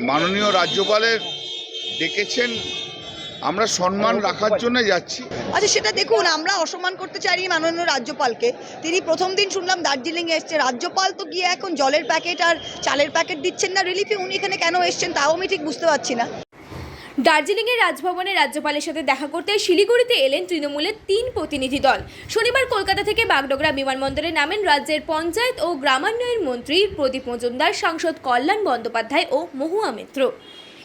মাননীয় রাজ্যপালের ডেকেছেন, আমরা সম্মান রাখার জন্য যাচ্ছি। আচ্ছা, সেটা দেখুন, আমরা অসম্মান করতে চাইনি মাননীয় রাজ্যপালকে। তিনি প্রথম দিন শুনলাম দার্জিলিংয়ে এসছে, রাজ্যপাল তো গিয়ে এখন জলের প্যাকেট আর চালের প্যাকেট দিচ্ছেন না রিলিফে, উনি এখানে কেন এসছেন তাও আমি ঠিক বুঝতে পারছি না। দার্জিলিংয়ের রাজভবনে রাজ্যপালের সাথে দেখা করতে শিলিগুড়িতে এলেন তৃণমূলের 3 প্রতিনিধি দল। শনিবার কলকাতা থেকে বাগডোগরা বিমানবন্দরে নামেন রাজ্যের পঞ্চায়েত ও গ্রামান্বয়ন মন্ত্রী প্রদীপ মজুমদার, সাংসদ কল্যাণ বন্দ্যোপাধ্যায় ও মহুয়া মিত্র।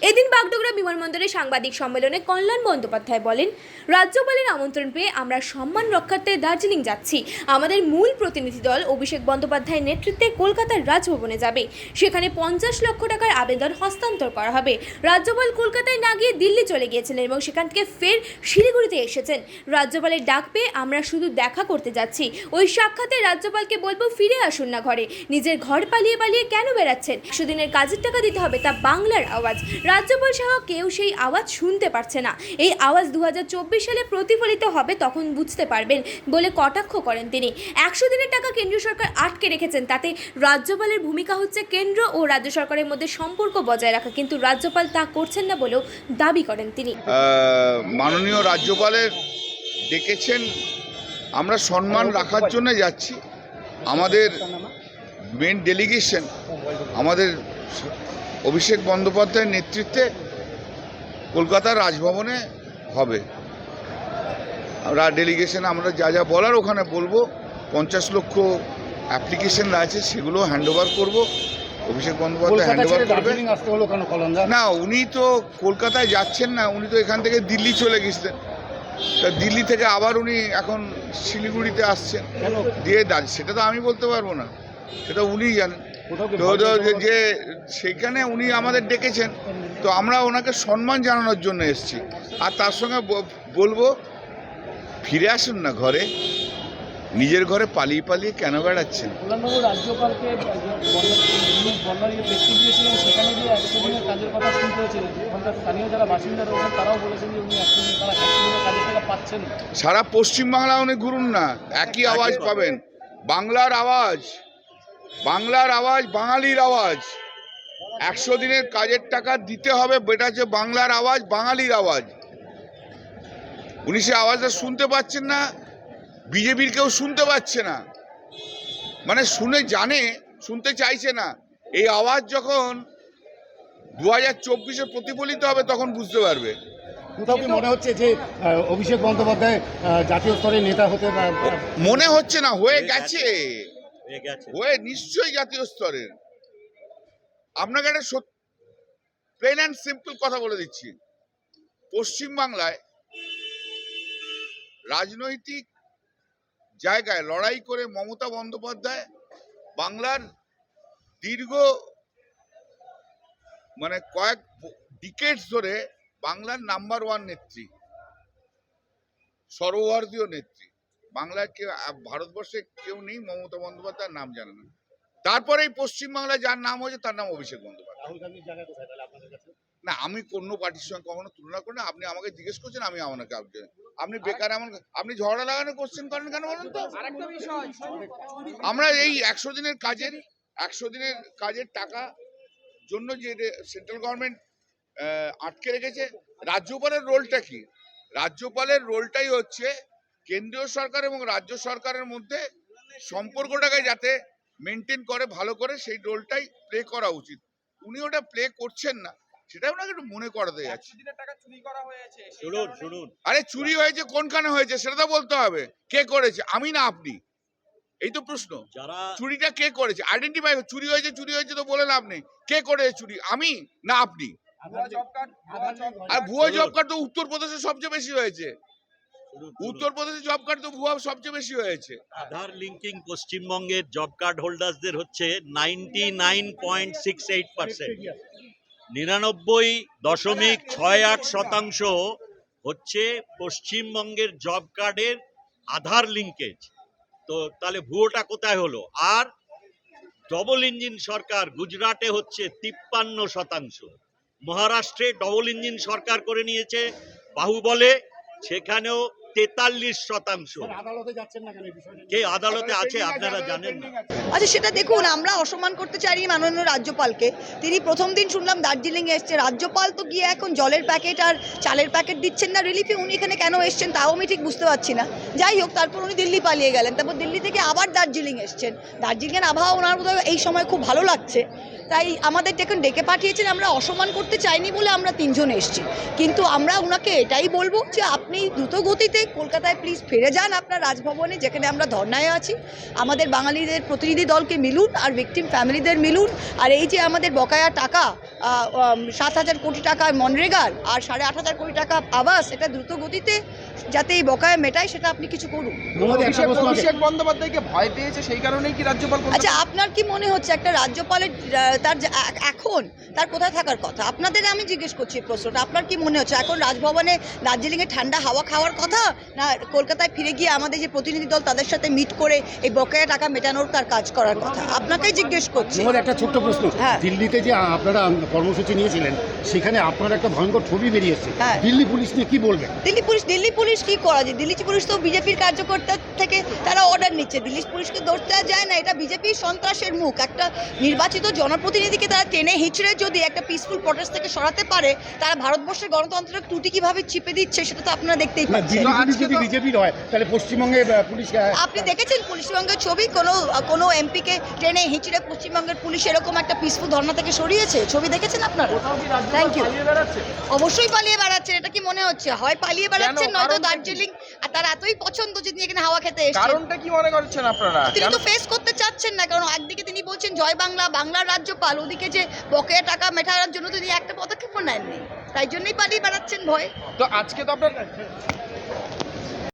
এদিন বাগডোগরা বিমানবন্দরে সাংবাদিক সম্মেলনে কল্যাণ বন্দ্যোপাধ্যায় বলেন, রাজ্যপালের আমন্ত্রণ পেয়ে আমরা সম্মান রক্ষার্থে দার্জিলিং যাচ্ছি। আমাদের মূল প্রতিনিধি দল অভিষেক বন্দ্যোপাধ্যায়ের নেতৃত্বে কলকাতার রাজভবনে যাবে। সেখানে 50 লক্ষ টাকার আবেদন হস্তান্তর করা হবে। রাজ্যপাল কলকাতায় না গিয়ে দিল্লি চলে গিয়েছিলেন এবং সেখান থেকে ফের শিলিগুড়িতে এসেছেন। রাজ্যপালের ডাক পেয়ে আমরা শুধু দেখা করতে যাচ্ছি। ওই সাক্ষাতে রাজ্যপালকে বলবো, ফিরে আসুন না ঘরে, নিজের ঘর পালিয়ে পালিয়ে কেন বেড়াচ্ছেন? 100 দিনের কাজের টাকা দিতে হবে, তা বাংলার আওয়াজ। রাজ্যপাল সহ কেউ সেই আওয়াজ শুনতে পারছে না। এই আওয়াজ 2024 সালে প্রতিফলিত হবে, তখন বুঝতে পারবেন বলে কটাক্ষ করেন তিনি। 100 দিনের টাকা কেন্দ্রীয় সরকার আটকে রেখেছেন, তাতে রাজ্যপালের ভূমিকা হচ্ছে কেন্দ্র ও রাজ্য সরকারের মধ্যে সম্পর্ক বজায় রাখা, কিন্তু রাজ্যপাল তা করছেন না বলেও দাবি করেন তিনি। মাননীয় রাজ্যপালের ডেকেছেন, আমরা সম্মান রাখার জন্য যাচ্ছি। আমাদের মেন ডেলিগেশন আমাদের অভিষেক বন্দ্যোপাধ্যায়ের নেতৃত্বে কলকাতার রাজভবনে হবে। আমরা ডেলিগেশন আমরা যা যা বলার ওখানে বলবো। 50 লক্ষ অ্যাপ্লিকেশন আছে, সেগুলো হ্যান্ডওভার করবো। অভিষেক বন্দ্যোপাধ্যায় হ্যান্ডওভার করবে না। উনি তো কলকাতায় যাচ্ছেন না, উনি তো এখান থেকে দিল্লি চলে গেছিলেন। তা দিল্লি থেকে আবার উনি এখন শিলিগুড়িতে আসছেন দিয়ে সেটা তো আমি বলতে পারবো না, সেটা উনিই জানেন। তো যে সেইখানে উনি আমাদের ডেকেছেন, তো আমরা ওনাকে সম্মান জানানোর জন্য এসেছি। আর তার সঙ্গে বলবো, ফিরে আসুন না ঘরে, নিজের ঘরে পালিয়ে পালিয়ে কেন বেড়াচ্ছেন? রাজ্যপালকে সেখানে গিয়ে 100 দিনের কাজের কথা শুনতে হয়েছিল। স্থানীয় যারা বাসিন্দা রয়েছেন তারাও বলেছেন যে উনি 100 দিনের কাজের টাকা পাচ্ছেন। সারা পশ্চিমবাংলা উনি ঘুরুন না, একই আওয়াজ পাবেন। বাংলার আওয়াজ, বাংলার আওয়াজ, বাঙালির আওয়াজ। 100 দিনের কাজের টাকা দিতে হবে, এটা হচ্ছে বাংলার আওয়াজ, বাঙালির আওয়াজ। উনি সে আওয়াজটা শুনতে পাচ্ছেন না, বিজেপির কেউ শুনতে পাচ্ছে না, মানে শুনে জানে, শুনতে চাইছে না। এই আওয়াজ যখন 2024-এ প্রতিফলিত হবে তখন বুঝতে পারবে। কোথাও কি মনে হচ্ছে যে অভিষেক বন্দ্যোপাধ্যায় জাতীয় স্তরের নেতা হতে? মনে হচ্ছে না, হয়ে গেছে, হয়ে নিশ্চয়ই জাতীয় স্তরের। আপনাকে একটা প্লেন অ্যান্ড সিম্পল কথা বলে দিচ্ছি। পশ্চিমবাংলায় রাজনৈতিক জায়গায় লড়াই করে মমতা বন্দ্যোপাধ্যায় বাংলার দীর্ঘ কয়েক ডিকেডস ধরে বাংলার নাম্বার 1 নেত্রী, সর্বভারতীয় নেত্রী। বাংলায় কেউ, ভারতবর্ষে কেউ নেই মমতা বন্দ্যোপাধ্যায়ের নাম জানে না। তারপরে এই পশ্চিমবাংলায় যার নাম হয়েছে তার নাম অভিষেক বন্দ্যোপাধ্যায়। না, আমি কোনো পার্টির সঙ্গে কখনো তুলনা করি না। আপনি আমাকে জিজ্ঞেস করছেন, আমি আপনাকে আপনি বেকার এমন আপনি ঝগড়া লাগানো কোশ্চেন করেন কেন বলুন তো? আমরা এই 100 দিনের কাজের টাকা জন্য যে সেন্ট্রাল গভর্নমেন্ট আটকে রেখেছে, রাজ্যপালের রোলটা কি? রাজ্যপালের রোলটাই হচ্ছে কেন্দ্রীয় সরকার এবং রাজ্য সরকারের মধ্যে সম্পর্কটাকে যাতে মেনটেন করে ভালো করে, সেই রোলটাই প্লে করা উচিত। উনি ওটা প্লে করছেন না, সেটা ওনাকে একটু মনে করাতে যাচ্ছে। আরে চুরি হয়েছে, কোনখানে হয়েছে সেটা তো বলতে হবে। কে করেছে, আমি না আপনি? এই তো প্রশ্ন। চুরিটা কে করেছে আইডেন্টিফাই। চুরি হয়েছে তো বলে লাভ নেই। কে করেছে চুরি, আমি না আপনি? আর ভুয়ো জব কার্ড তো উত্তরপ্রদেশে সবচেয়ে বেশি হয়েছে। উত্তরপ্রদেশে জব কার্ড তো ভুয়া সবচেয়ে বেশি হয়েছে। আধার লিঙ্কিং পশ্চিমবঙ্গের জব কার্ড হোল্ডারদের হচ্ছে 99.68%। 99.68% হচ্ছে পশ্চিমবঙ্গের জব কার্ডের আধার লিঙ্কেজ। তো তাহলে ভুয়োটা কোথায় হলো? আর ডবল ইঞ্জিন সরকার গুজরাটে হচ্ছে 53%, মহারাষ্ট্রে ডবল ইঞ্জিন সরকার করে নিয়েছে বাহুবলে, সেখানেও 43%। আদালতে যাচ্ছেন না কেন এই বিষয়টা? কে আদালতে আছে আপনারা জানেন না? আচ্ছা সেটা দেখুন, আমরা অসম্মান করতে চাইনি মাননীয় রাজ্যপালকে। তিনি প্রথম দিন শুনলাম দার্জিলিংয়ে এসছে, রাজ্যপাল তো গিয়ে এখন জলের প্যাকেট আর চালের প্যাকেট দিচ্ছেন না রিলিফে, উনি এখানে কেন এসছেন তাও আমি ঠিক বুঝতে পারছি না। যাই হোক, তারপর উনি দিল্লি পালিয়ে গেলেন, তারপর দিল্লি থেকে আবার দার্জিলিং এসছেন। দার্জিলিংয়ের আবহাওয়া ওনার বোধহয় এই সময় খুব ভালো লাগছে, তাই আমাদের যখন ডেকে পাঠিয়েছেন, আমরা অসম্মান করতে চাইনি বলে আমরা তিনজন এসেছি। কিন্তু আমরা ওনাকে এটাই বলবো যে আপনি দ্রুত গতিতে কলকাতায় প্লিজ ফিরে যান আপনার রাজভবনে, যেখানে আমরা ধর্নায় আছি। আমাদের বাঙালিদের প্রতিনিধি দলকে মিলুন আর ভিকটিম ফ্যামিলিদের মিলুন। আর এই যে আমাদের বকেয়া টাকা 7,000 কোটি টাকা মনরেগার আর 8,500 কোটি টাকা আবাস, এটা দ্রুত গতিতে যাতে এই বকেয়া মেটায় সেটা আপনি কিছু করুন। অভিষেক বন্দ্যোপাধ্যায়কে ভয় পেয়েছে, সেই কারণেই কি রাজ্যপাল? আচ্ছা, আপনার কি মনে হচ্ছে একটা রাজ্যপালের তার এখন তার কোথায় থাকার কথা? আপনাদের আমি জিজ্ঞেস করছি এই প্রশ্নটা, আপনার কি মনে হচ্ছে এখন রাজভবনে দার্জিলিংয়ে ঠান্ডা হাওয়া খাওয়ার কথা, না কলকাতায় ফিরে গিয়ে আমাদের যে প্রতিনিধি দল তাদের সাথে মিট করে এই বকেয়া টাকা মেটানোর তার কাজ করার কথা? আপনাকেই জিজ্ঞেস করছি। আমার একটা ছোট্ট প্রশ্ন, হ্যাঁ। দিল্লিতে যে আপনারা কর্মসূচি নিয়েছিলেন সেখানে আপনার একটা ভয়ঙ্কর ছবি বেরিয়েছে, হ্যাঁ। দিল্লি পুলিশ নিয়ে কি বলবেন? দিল্লি পুলিশ কি করা যায়? দিল্লি পুলিশ তো বিজেপির কার্যকর্তা থেকে তারা অর্ডার নিচ্ছে, দিল্লি পুলিশকে ধরতে যায় না। এটা বিজেপির সন্ত্রাসের মুখ। একটা নির্বাচিত জনপ্রতিনিধিকে তারা টেনে হিচড়ে যদি একটা পিসফুল প্রটেস্ট থেকে সরাতে পারে, তারা ভারতবর্ষের গণতন্ত্রের ত্রুটি কিভাবে চিপে দিচ্ছে সেটা তো আপনারা দেখতেই না, পাচ্ছেন। দিল্লি পুলিশ যদি বিজেপির হয় তাহলে পশ্চিমবঙ্গে পুলিশ আপনি দেখেছেন পশ্চিমবঙ্গের ছবি? কোনো এমপিকে টেনে হিচড়ে পশ্চিমবঙ্গের পুলিশ এরকম একটা পিসফুল ধর্না থেকে সরিয়েছে? ছবি দেখেছেন আপনারা? Thank you. অবশ্যই পালিয়ে বেড়াচ্ছেন, এটা কি মনে হচ্ছে? হয় পালিয়ে বেড়াচ্ছেন, নয়তো কারণটা কি? দার্জিলিং আর তার এতই পছন্দ যে তিনি এখানে হাওয়া খেতে এসেছেন। কারণটা কি মনে করছেন আপনারা? তিনি তো ফেস করতে চাচ্ছেন না, কারণ একদিকে তিনি বলছেন জয় বাংলা, বাংলার রাজ্যপাল, ওদিকে যে বকেয়া টাকা মেটানোর জন্য তিনি একটা পদক্ষেপও নেননি, তাই জন্যই পালিয়ে বেড়াচ্ছেন ভয়। তো আজকে তো আপনার